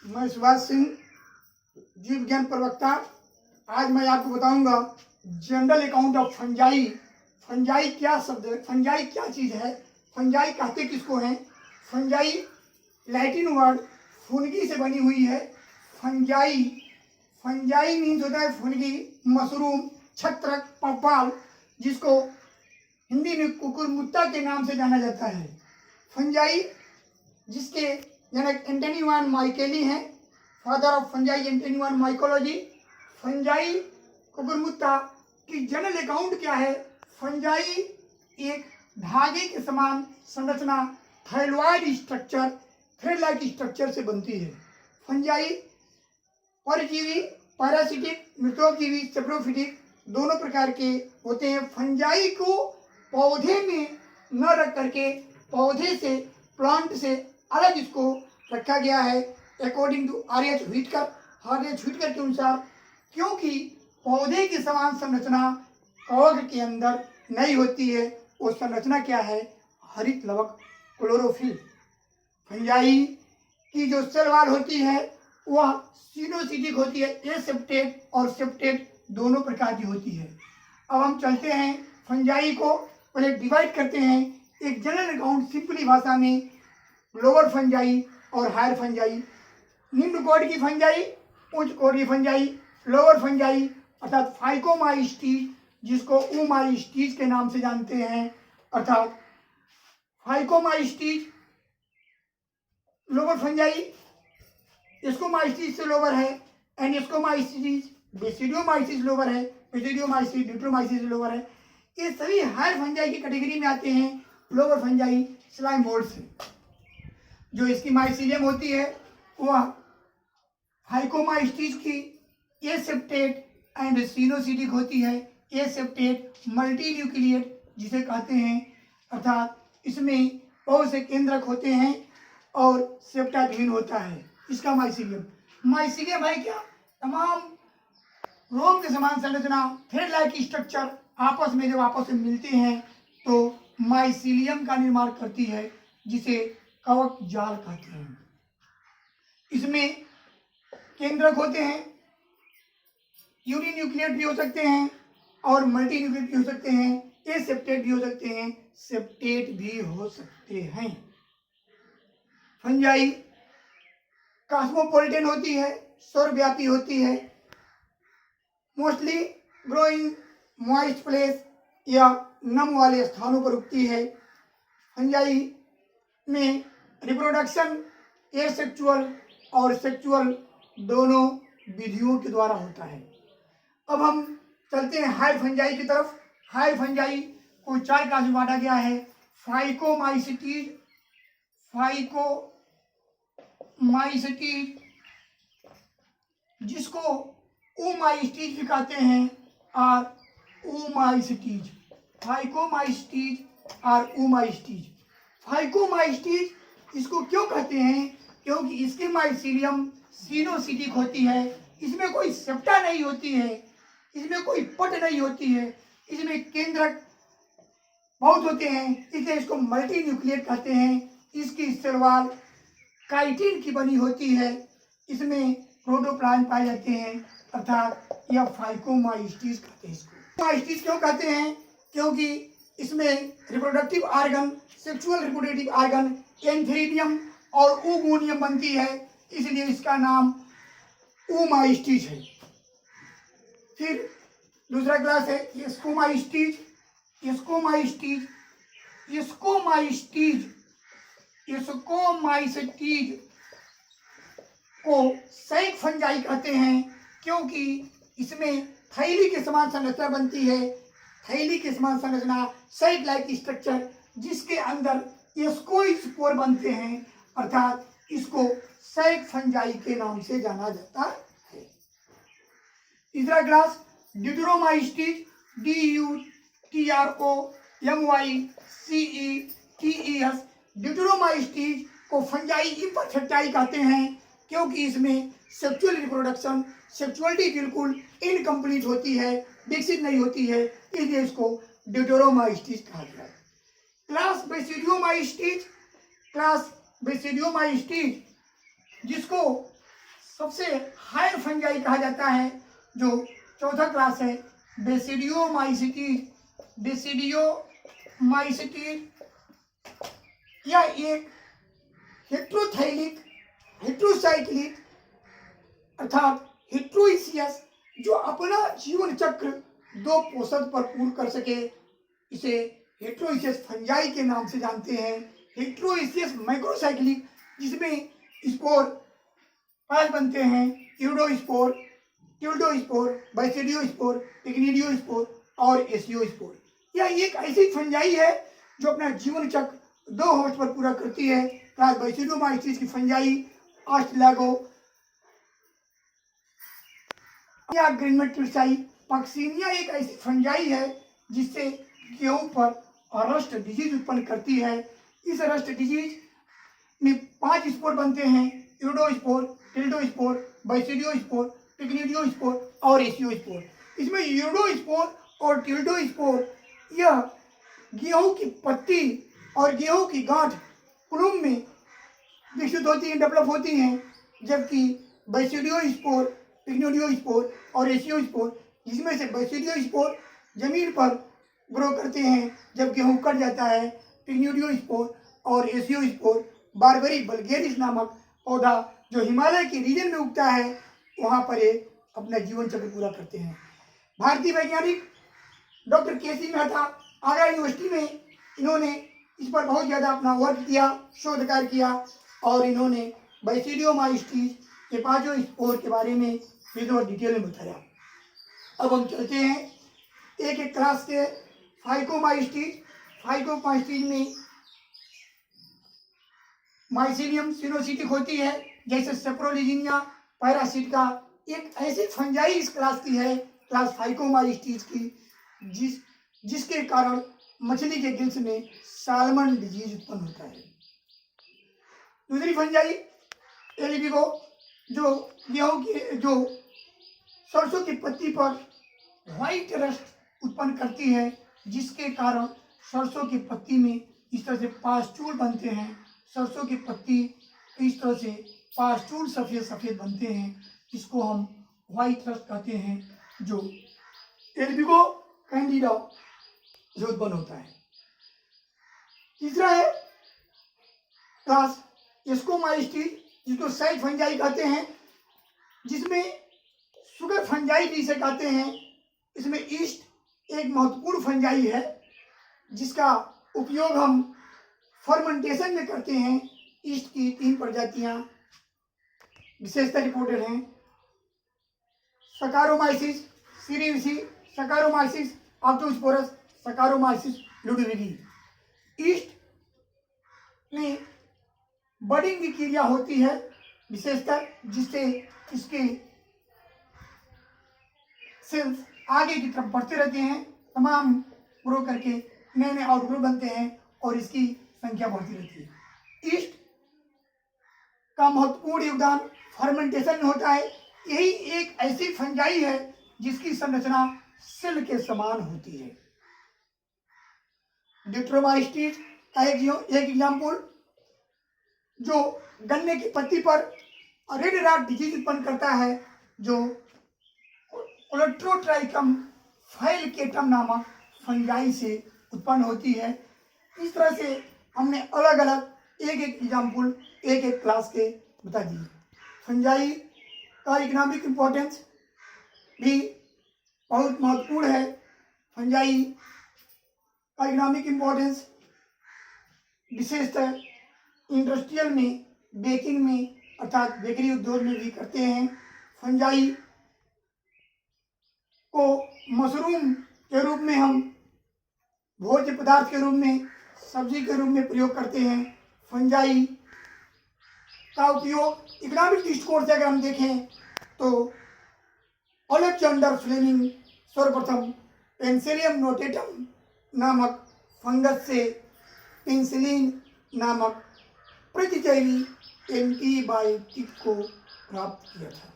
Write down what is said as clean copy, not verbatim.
मैं सुभाष सिंह, जीव विज्ञान प्रवक्ता। आज मैं आपको बताऊंगा general account of fungi. Fungi क्या शब्द है, फंजाई क्या चीज़ है, फंजाई कहते किसको हैं। फंजाई लैटिन वर्ड फुनगी से बनी हुई है। फंजाई फंजाई मीन्स होता है फुनगी, मशरूम, छत्रक, पपाल, जिसको हिंदी में कुकुरमुत्ता के नाम से जाना जाता है। फंजाई जिसके जनक एंटनी वान माइकेली हैं, father of fungi Antony van mycology. Fungi कुकुरमुत्ता की जनरल अकाउंट क्या है। फंजाई एक धागे के समान संरचना, थाइलॉइड स्ट्रक्चर, थ्रेड लाइक स्ट्रक्चर से बनती है। फंजाई परजीवी, पैरासिटिक, मृतोपजीवी, सेप्रोफिटिक दोनों प्रकार के होते हैं। फंजाई को पौधे में न रख करके पौधे से, प्लांट से अलग इसको रखा गया है अकॉर्डिंग टू आर.एच. व्हिटकर के अनुसार, क्योंकि पौधे की समान संरचना कवक के अंदर नहीं होती है। वो संरचना क्या है, हरित लवक, क्लोरोफिल। फंजाई की जो सेल वॉल होती है वह सिनोसिटिक होती है, एसेप्टेट और सेप्टेट दोनों प्रकार की होती है। अब हम चलते हैं फंजाई को पहले डिवाइड करते हैं। एक जनरल अकाउंट सिंपली भाषा में लोअर फंजाई और हायर फंजाई। निम्न कोड की फंजाई, उच्च कोड की फंजाई। लोअर फंजाई अर्थात फाइकोमाइस्टीज, जिसको ऊमाइस्टीज के नाम से जानते हैं, अर्थात फाइकोमाइस्टीज लोअर फंजाई। एस्कोमाइस्टीज से लोअर है, एंड एस्कोमाइस्टीज, बेसिडियोमाइस्टीज लोअर है, बेसिडियोमाइस्टीज, ड्यूट्रोमाइस्टीज लोअर है। ये सभी हायर फंजाई की कैटेगरी में आते हैं। लोअर फंजाई स्लाइम मोल्ड से। जो इसकी माइसीलियम होती है वह फाइकोमाइस्टीज की एसेप्टेट एंड सिनोसिटिक होती है। एसेप्टेट मल्टी न्यूक्लिएट जिसे कहते हैं, अर्थात इसमें बहुत से केंद्रक होते हैं और सेप्टाग्रीन होता है इसका माइसीलियम है क्या, तमाम रोम के समान संरचना, थ्रेड लाइक स्ट्रक्चर आपस में जब आपस में मिलते हैं तो माइसीलियम का निर्माण करती है, जिसे कवक जाल कहते हैं। इसमें केंद्रक होते हैं, यूनिन्यूक्लिएट भी हो सकते हैं और मल्टी न्यूक्लिएट भी हो सकते हैं, एसेप्टेट भी हो सकते हैं, सेप्टेट भी हो सकते हैं। फंजाई कॉस्मोपॉलिटन होती है, सर्वव्यापी होती है, मोस्टली ग्रोइंग मॉइस्ट प्लेस या नम वाले स्थानों पर उगती है। फंजाई में रिप्रोडक्शन एसेक्सुअल और सेक्सुअल दोनों विधियों के द्वारा होता है। अब हम चलते हैं हायर फंजाई की तरफ। हायर फंजाई को चार क्लास में बांटा गया है। फाइकोमाइस्टीज, जिसको ऊमाइस्टीज भी कहते हैं, और ऊमाइस्टीज, फाइकोमाइस्टीज और ऊमाइस्टीज। फाइकोमाइस्टीज इसको क्यों कहते हैं, क्योंकि इसकी माइसीलियम सिनोसिटिक होती है। इसमें कोई सेप्टा नहीं होती है, इसमें कोई पट नहीं होती है, इसमें केंद्रक बहुत होते हैं, इसलिए इसको मल्टी न्यूक्लिएट कहते हैं। इसकी सेल वॉल काइटिन की बनी होती है, इसमें प्रोटोप्लाज्म पाए जाते हैं, अर्थात यह फाइकोमाइस्टीज कहते हैं। इसको माइस्टीज क्यों कहते हैं, क्योंकि इसमें reproductive organ, sexual reproductive organ, antheridium और ऊगोनियम बनती है, इसलिए इसका नाम ऊमाइस्टीज है। फिर दूसरा क्लास है एस्कोमाइस्टीज। को सैक फंजाई कहते हैं, क्योंकि इसमें थैली के समान संरचना बनती है। थैली के समान संरचना, सैक लाइक स्ट्रक्चर, जिसके अंदर एस्कोस्पोर बनते हैं, अर्थात इसको सैक फंजाई के नाम से जाना जाता है। तीसरा क्लास ड्यूटेरोमाइस्टीज, DUTROMYCETES। ड्यूटेरोमाइस्टीज को फंजाई इम्परफेक्टाई कहते हैं, क्योंकि इसमें सेक्सुअल रिप्रोडक्शन, सेक्सुअलिटी बिल्कुल इनकम्प्लीट होती है, विकसित नहीं होती है, इसलिए इसको ड्यूटेरोमाइस्टीज कहा गया है। क्लास बेसिडियोमाइस्टीज जिसको सबसे हायर फंजाई कहा जाता है, जो चौथा क्लास है, बेसिडियोमाइसिटीज। यह एक हेट्रोसाइक्लिक अर्थात हेट्रोइसियस, जो अपना जीवन चक्र दो पोषक पर पूर्ण कर सके, इसे हेट्रोइसियस फंजाई के नाम से जानते हैं। हेट्रोइसियस मैक्रोसाइक्लिक, जिसमें स्पोर 5 बनते हैं, यूडोस्पोर, टिल्डोस्पोर, बैसिडियोस्पोर, पिग्निडियोस्पोर और एसियोस्पोर। यह एक ऐसी फंजाई है जो अपना जीवन चक्र 2 होस्ट पर पूरा करती है। क्लास बैसिडियोमाइसिस की फंजाई आस्ट्रेलागो या ग्रेन्युलोसाई पक्सिनिया एक ऐसी फंजाई है जिससे गेहूं पर रस्ट डिजीज उत्पन्न करती है। इस रस्ट डिजीज में 5 स्पोर बनते हैं, यूडोस्पोर, टिल्डोस्पोर, बैसिडियोस्पोर, पिग्निडियोस्पोर और एसियोस्पोर। इसमें यूडोस्पोर और टिल्डोस्पोर यह गेहूं की पत्ती और गेहूं की गांठ क्लूम में विकसित होती हैं, डेवलप होती हैं, जबकि बैसिडियोस्पोर, पिग्निडियोस्पोर और एसियोस्पोर, जिसमें से बैसिडियोस्पोर जमीन पर ग्रो करते हैं जब गेहूं कट जाता है। पिग्निडियोस्पोर और एसियोस्पोर बारबरी वल्गेरिस नामक पौधा जो हिमालय के रीजन में उगता है, वहाँ पर ये अपना जीवन चक्र पूरा करते हैं। भारतीय वैज्ञानिक doctor KC. Mehta Agra university में इन्होंने इस पर बहुत ज़्यादा अपना वर्क किया, शोध कार्य किया और इन्होंने बैसिडियोमाइसिटीज के 5 स्पोर के बारे में विधिवत डिटेल में बताया। अब हम चलते हैं एक एक क्लास के फाइकोमाइसिटीज में माइसीलियम सिनोसिटिक होती है, जैसे सेप्रोलिजिनिया पैरासिट का एक ऐसी फंजाई इस क्लास की है, क्लास फाइकोमाइसिटीज की, जिसके कारण मछली के गिल्स में साल्मन डिजीज उत्पन्न होता है। दूसरी फंजाई एलिबिगो, जो गेहूं की जो सरसों की पत्ती पर व्हाइट रस्ट उत्पन्न करती है, जिसके कारण सरसों की पत्ती में इस तरह से पास्टूल बनते हैं। सरसों की पत्ती इस तरह से पास्टूल सफ़ेद सफ़ेद बनते हैं, जिसको हम व्हाइट रस्ट कहते हैं, जो एल्बिगो कैंडिडा जो उत्पन्न होता है। तीसरा है क्लास एस्कोमाइसिटीज, जिसको साइड फंजाई कहते हैं, जिसमें शुगर फंजाई जिसे कहते हैं। इसमें ईस्ट एक महत्वपूर्ण फंजाई है, जिसका उपयोग हम फर्मेंटेशन में करते हैं। ईस्ट की 3 प्रजातियां विशेषता रिपोर्टेड हैं, सकारोमाइसिस सीरीविसी, सकारोमाइसिस ऑक्टोस्पोरस, सकारोमाइसिस लुडोविगी। ईस्ट में बडिंग की क्रिया होती है विशेषतर, जिससे इसके सेल्स आगे की तरफ बढ़ते रहते हैं, तमाम ग्रो करके नए नए आउटग्रो बनते हैं और इसकी संख्या बढ़ती रहती है। ईस्ट का महत्वपूर्ण योगदान फर्मेंटेशन में होता है। यही एक ऐसी फंजाई है जिसकी संरचना सेल के समान होती है। डिट्रोमाइसिटीज का एक एग्जाम्पल, जो गन्ने की पत्ती पर रेड रॉट डिजीज उत्पन्न करता है, जो कोलेट्रोट्राइकम फाइलकेटम नामक फंजाई से उत्पन्न होती है। इस तरह से हमने अलग अलग एक एक एग्जाम्पल एक एक क्लास के बता दिए। फंजाई का इकोनॉमिक इम्पोर्टेंस भी बहुत महत्वपूर्ण है। फंजाई का इकोनॉमिक इम्पोर्टेंस विशेषतः इंडस्ट्रियल में, बेकिंग में अर्थात बेकरी उद्योग में भी करते हैं। फंजाई को मशरूम के रूप में हम भोज्य पदार्थ के रूप में, सब्जी के रूप में प्रयोग करते हैं। फंजाई का उपयोग इकोनॉमिक दृष्टिकोण से अगर हम देखें तो अलेक्जेंडर फ्लेमिंग सर्वप्रथम पेंसिलियम नोटेटम नामक फंगस से पेंसिलिन नामक प्रतिजैवी एंटीबायोटिक को प्राप्त किया था।